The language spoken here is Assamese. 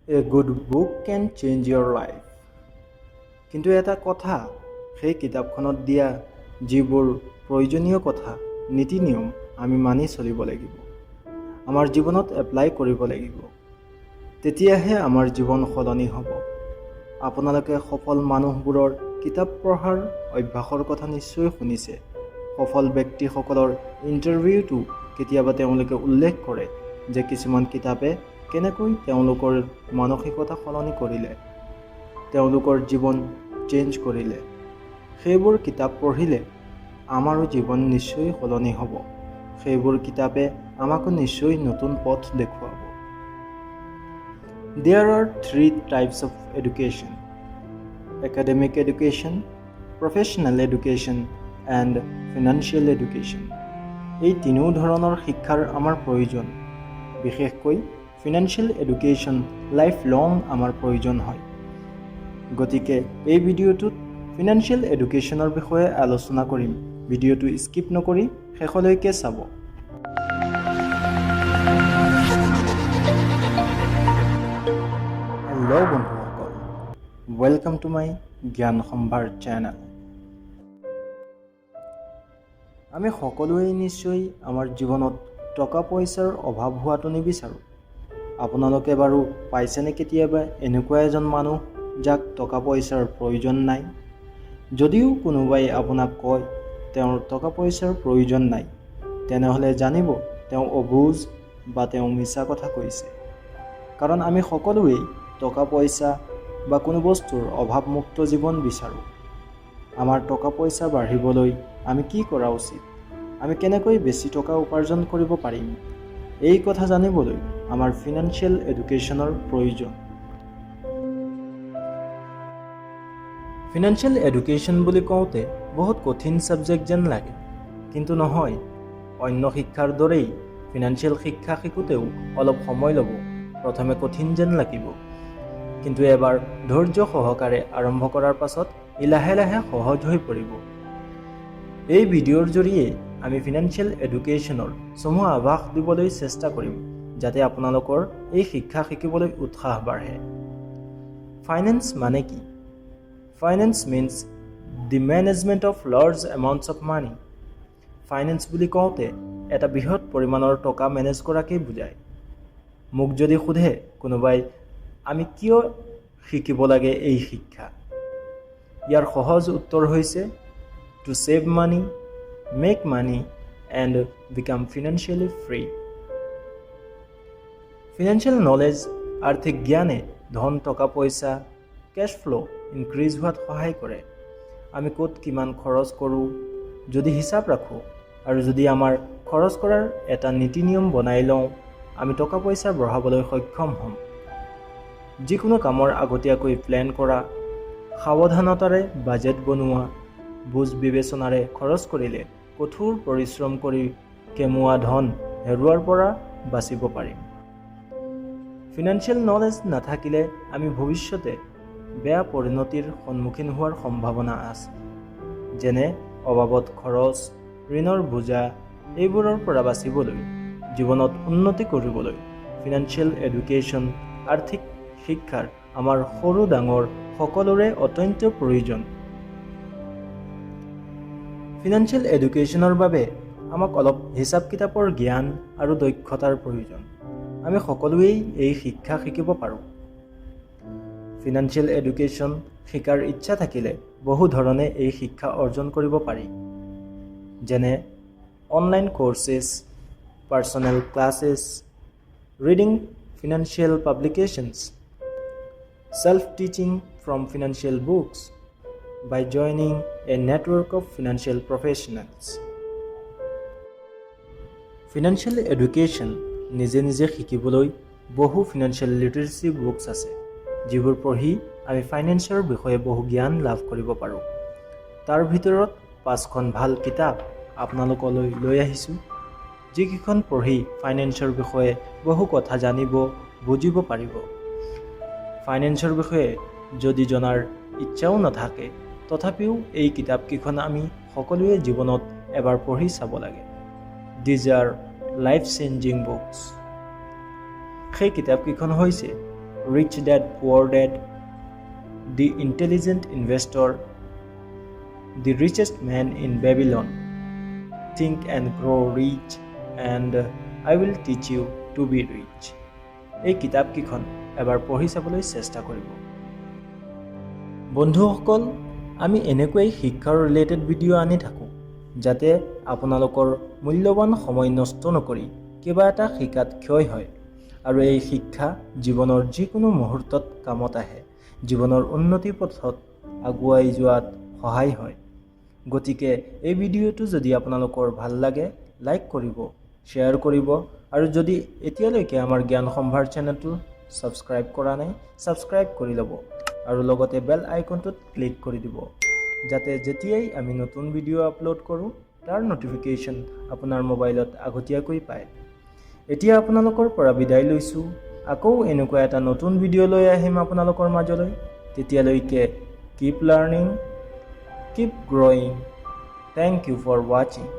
A good book can change your life. কিন্তু এটা কথা, সেই কিতাপখনত দিয়া যিবোৰ প্ৰয়োজনীয় কথা, নীতি নিয়ম আমি মানি চলিব লাগিব। আমাৰ জীৱনত এপ্লাই কৰিব লাগিব। তেতিয়াহে আমাৰ জীৱন সলনি হ'ব। আপোনালোকে সফল মানুহবোৰৰ কিতাপ পঢ়াৰ অভ্যাসৰ কথা নিশ্চয় শুনিছে। সফল ব্যক্তিসকলৰ ইণ্টাৰভিউটো কেতিয়াবা তেওঁলোকে উল্লেখ কৰে যে কিছুমান কিতাপে কেনেকৈ তেওঁলোকৰ মানসিকতা সলনি কৰিলে, তেওঁলোকৰ জীৱন চেঞ্জ কৰিলে। সেইবোৰ কিতাপ পঢ়িলে আমাৰো জীৱন নিশ্চয় সলনি হ'ব। সেইবোৰ কিতাপে আমাকো নিশ্চয় নতুন পথ দেখুৱাব। There are 3 types of education: academic education, professional education, and financial education. এই তিনিও ধৰণৰ শিক্ষাৰ আমাৰ প্ৰয়োজন। বিশেষকৈ ফিনান্সিয়েল এডুকেশ্যন লাইফ লং আমাৰ প্ৰয়োজন হয়। গতিকে এই ভিডিঅ'টোত ফিনান্সিয়েল এডুকেশ্যনৰ বিষয়ে আলোচনা কৰিম। ভিডিঅ'টো স্কিপ নকৰি শেষলৈকে চাব। হেল্ল' বন্ধুসকল, ৱেলকাম টু মাই জ্ঞান সম্ভাৰ চেনেল। আমি সকলোৱে নিশ্চয় আমাৰ জীৱনত টকা পইচাৰ অভাৱ হোৱাটো নিবিচাৰোঁ। আপোনালোকে বাৰু পাইছেনে কেতিয়াবা এনেকুৱা এজন মানুহ যাক টকা পইচাৰ প্ৰয়োজন নাই? যদিও কোনোবাই আপোনাক কয় তেওঁৰ টকা পইচাৰ প্ৰয়োজন নাই, তেনেহ'লে জানিব তেওঁ অবুজ বা তেওঁ মিছা কথা কৈছে। কাৰণ আমি সকলোৱেই টকা পইচা বা কোনো বস্তুৰ অভাৱমুক্ত জীৱন বিচাৰোঁ। আমাৰ টকা পইচা বাঢ়িবলৈ আমি কি কৰা উচিত? আমি কেনেকৈ বেছি টকা উপাৰ্জন কৰিব পাৰিম? এই কথা জানিবলৈ আমাৰ ফিনান্সিয়েল এডুকেশ্যনৰ প্ৰয়োজন। ফিনান্সিয়েল এডুকেশ্যন বুলি কওঁতে বহুত কঠিন ছাবজেক্ট যেন লাগে, কিন্তু নহয়। অন্য শিক্ষাৰ দৰেই ফিনান্সিয়েল শিক্ষা শিকোঁতেও অলপ সময় ল'ব, প্ৰথমে কঠিন যেন লাগিব। কিন্তু এবাৰ ধৈৰ্য সহকাৰে আৰম্ভ কৰাৰ পাছত ই লাহে লাহে সহজ হৈ পৰিব। এই ভিডিঅ'ৰ জৰিয়ে আমি ফিনান্সিয়েল এডুকেশ্যনৰ চমু আভাস দিবলৈ চেষ্টা কৰিম, যাতে আপোনালোকৰ এই শিক্ষা শিকিবলৈ উৎসাহ বাঢ়ে। ফাইনেন্স মানে কি? Finance means the management of large amounts of money. Finance বুলি কওঁতে এটা বৃহৎ পৰিমাণৰ টকা মেনেজ কৰাকেই বুজায়। মোক যদি সোধে কোনোবাই আমি কিয় শিকিব লাগে এই শিক্ষা, ইয়াৰ সহজ উত্তৰ হৈছে to save money, make money and become financially free. Financial knowledge, আৰ্থিক জ্ঞানে ধন, টকা পইচা, কেছ ফ্ল' ইনক্ৰিজ হোৱাত সহায় কৰে। আমি ক'ত কিমান খৰচ কৰোঁ যদি হিচাপ ৰাখোঁ, আৰু যদি আমাৰ খৰচ কৰাৰ এটা নীতি নিয়ম বনাই লওঁ, আমি টকা পইচা বঢ়াবলৈ সক্ষম হ'ম। যিকোনো কামৰ আগতীয়াকৈ প্লেন কৰা, সাৱধানতাৰে বাজেট বনোৱা, বুজ বিবেচনাৰে খৰচ কৰিলে কঠোৰ পৰিশ্ৰম কৰি কেমোৱা ধন হেৰুৱাৰ পৰা বাচিব পাৰিম। ফিনান্সিয়েল নলেজ নাথাকিলে আমি ভৱিষ্যতে বেয়া পৰিণতিৰ সন্মুখীন হোৱাৰ সম্ভাৱনা আছে, যেনে অবাবত খৰচ, ঋণৰ বোজা। এইবোৰৰ পৰা বাচিবলৈ, জীৱনত উন্নতি কৰিবলৈ ফিনান্সিয়েল এডুকেশ্যন, আৰ্থিক শিক্ষাৰ আমাৰ সৰু ডাঙৰ সকলোৰে অত্যন্ত প্ৰয়োজন। ফিনান্সিয়েল এডুকেশ্যনৰ বাবে আমাক অলপ হিচাপ কিতাপৰ জ্ঞান আৰু দক্ষতাৰ প্ৰয়োজন। আমি সকলোৱেই এই শিক্ষা শিকিব পাৰোঁ। ফিনান্সিয়েল এডুকেশ্যন শিকাৰ ইচ্ছা থাকিলে বহু ধৰণে এই শিক্ষা অৰ্জন কৰিব পাৰি, যেনে online courses, personal classes, reading financial publications, self-teaching from financial books, by joining a network of financial professionals. Financial education নিজে নিজে শিকিবলৈ বহু ফিনান্সিয়েল লিটাৰেচি বুকছ আছে, যিবোৰ পঢ়ি আমি ফাইনেন্সৰ বিষয়ে বহু জ্ঞান লাভ কৰিব পাৰোঁ। তাৰ ভিতৰত 5খন ভাল কিতাপ আপোনালোকলৈ লৈ আহিছোঁ, যিকেইখন পঢ়ি ফাইনেন্সৰ বিষয়ে বহু কথা জানিব, বুজিব পাৰিব। ফাইনেন্সৰ বিষয়ে যদি জনাৰ ইচ্ছাও নাথাকে, তথাপিও এই কিতাপকেইখন আমি সকলোৱে জীৱনত এবাৰ পঢ়ি চাব লাগে। These are life changing books. সেই কিতাপকেইখন হৈছে Rich Dad Poor Dad, The Intelligent Investor, The Richest Man in Babylon, Think and Grow Rich, and I Will Teach You to Be Rich. এই কিতাপকেইখন এবাৰ পঢ়ি চাবলৈ চেষ্টা কৰিব। বন্ধুসকল, আমি এনেকৈ শিক্ষাৰ ৰিলেটেড ভিডিঅ' আনি থাকোঁ যাতে আপোনালোকৰ মূল্যৱান সময় নষ্ট নকৰি কিবা এটা শিকাত ক্ষয় হয় আৰু এই শিক্ষা জীৱনৰ যিকোনো মুহূৰ্তত কামত আহে, জীৱনৰ উন্নতি পথত আগুৱাই যোৱাত সহায় হয়। গতিকে এই ভিডিঅ'টো যদি আপোনালোকৰ ভাল লাগে লাইক কৰিব, শ্বেয়াৰ কৰিব আৰু যদি এতিয়ালৈকে আমাৰ জ্ঞান সম্ভাৰ চেনেলটো ছাবস্ক্ৰাইব কৰা নাই ছাবস্ক্ৰাইব কৰি ল'ব আৰু লগতে বেল আইকনটোত ক্লিক কৰি দিব যাতে যেতিয়াই আমি নতুন ভিডিঅ' আপলোড কৰোঁ তাৰ নটিফিকেশ্যন আপোনাৰ মোবাইলত আগতীয়াকৈ পায়। এতিয়া আপোনালোকৰ পৰা বিদায় লৈছোঁ। আকৌ এনেকুৱা এটা নতুন ভিডিঅ' লৈ আহিম আপোনালোকৰ মাজলৈ। তেতিয়ালৈকে keep learning, keep growing. Thank you for watching.